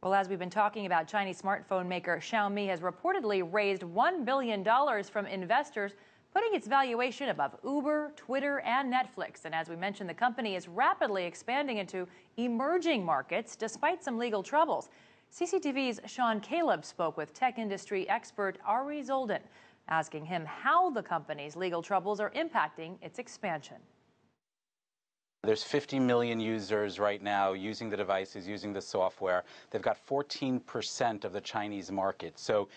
Well, as we've been talking about, Chinese smartphone maker Xiaomi has reportedly raised $1 billion from investors, putting its valuation above Uber, Twitter, and Netflix. And as we mentioned, the company is rapidly expanding into emerging markets despite some legal troubles. CCTV's Sean Caleb spoke with tech industry expert Ari Zoldan, asking him how the company's legal troubles are impacting its expansion. There's 50 million users right now using the devices, using the software. They've got 14% of the Chinese market. So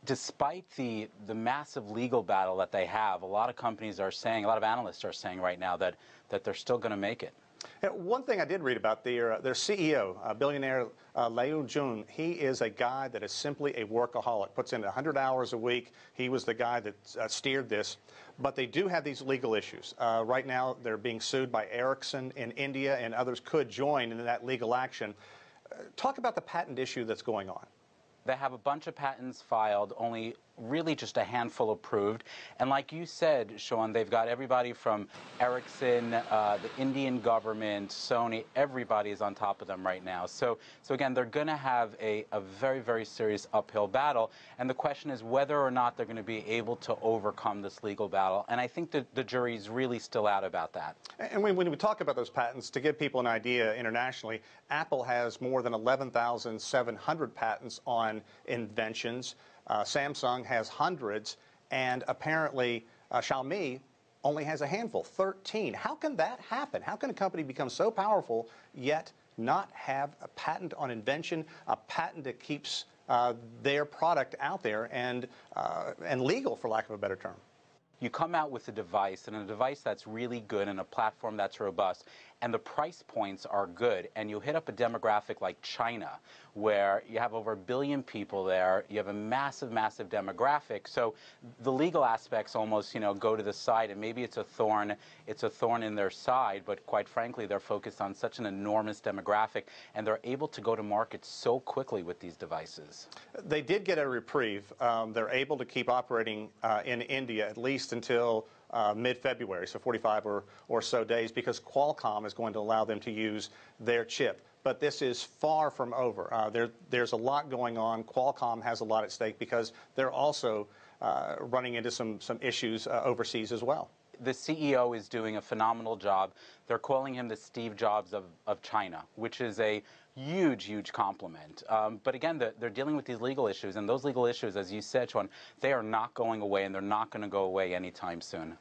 despite the massive legal battle that they have, a lot of companies are saying, a lot of analysts are saying right now that they're still going to make it. One thing I did read about their CEO, billionaire Liu Jun, he is a guy that is simply a workaholic, puts in 100 hours a week. He was the guy that steered this. But they do have these legal issues. Right now, they're being sued by Ericsson in India, and others could join in that legal action. Talk about the patent issue that's going on. They have a bunch of patents filed, only really just a handful approved. And like you said, Sean, they've got everybody from Ericsson, the Indian government, Sony, everybody is on top of them right now. So again, they're going to have a very, very serious uphill battle. And the question is whether or not they're going to be able to overcome this legal battle. And I think that the jury's really still out about that. And when we talk about those patents, to give people an idea internationally, Apple has more than 11,700 patents on inventions. Samsung has hundreds, and apparently Xiaomi only has a handful, 13. How can that happen? How can a company become so powerful yet not have a patent on invention, a patent that keeps their product out there and legal, for lack of a better term? You come out with a device, and a device that's really good and a platform that's robust, and the price points are good, and you hit up a demographic like China, where you have over 1 billion people there, you have a massive, massive demographic, so the legal aspects almost, go to the side, and maybe it's a thorn in their side, but quite frankly, they're focused on such an enormous demographic, and they're able to go to market so quickly with these devices. They did get a reprieve. They're able to keep operating in India at least until mid-February, so 45 or so days, because Qualcomm is going to allow them to use their chip. But this is far from over. There's a lot going on. Qualcomm has a lot at stake because they're also running into some issues overseas as well. The CEO is doing a phenomenal job. They're calling him the Steve Jobs of China, which is a huge, huge compliment. But again, they're dealing with these legal issues, and those legal issues, as you said, Sean, they are not going away, and they're not going to go away anytime soon.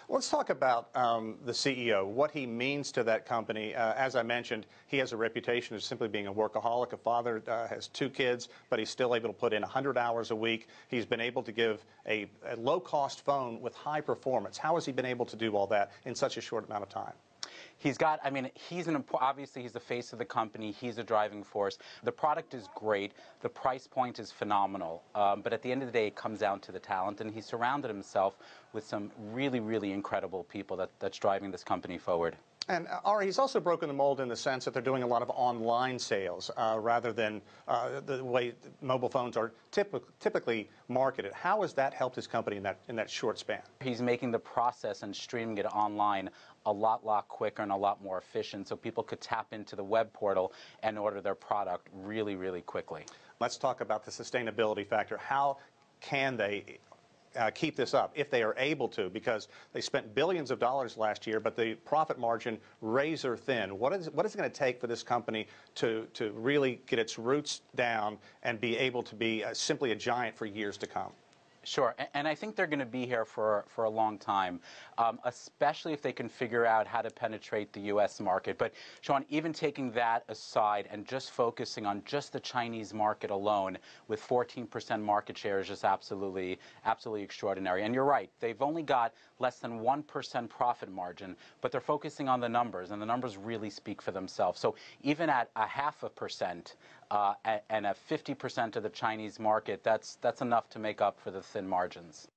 Let's talk about the CEO, what he means to that company. As I mentioned, he has a reputation of simply being a workaholic. A father, has 2 kids, but he's still able to put in 100 hours a week. He's been able to give a low-cost phone with high performance. How has he been able to do all that in such a short amount of time? He's got, obviously he's the face of the company. He's a driving force. The product is great. The price point is phenomenal. But at the end of the day, it comes down to the talent. And he's surrounded himself with some really, really incredible people that's driving this company forward. And Ari, he's also broken the mold in the sense that they're doing a lot of online sales rather than the way mobile phones are typically marketed. How has that helped his company in that short span? He's making the process and streaming it online a lot quicker and a lot more efficient, so people could tap into the web portal and order their product really, really quickly. Let's talk about the sustainability factor. How can they keep this up, if they are able to, because they spent billions of dollars last year, but the profit margin razor thin. What is it going to take for this company to really get its roots down and be able to be simply a giant for years to come? Sure, and I think they're going to be here for a long time, especially if they can figure out how to penetrate the U.S. market. But, Sean, even taking that aside and just focusing on just the Chinese market alone, with 14% market share is just absolutely extraordinary. And you're right, they've only got less than 1% profit margin, but they're focusing on the numbers, and the numbers really speak for themselves. So even at a 0.5%, and a 50% of the Chinese market, that's enough to make up for the thin margins.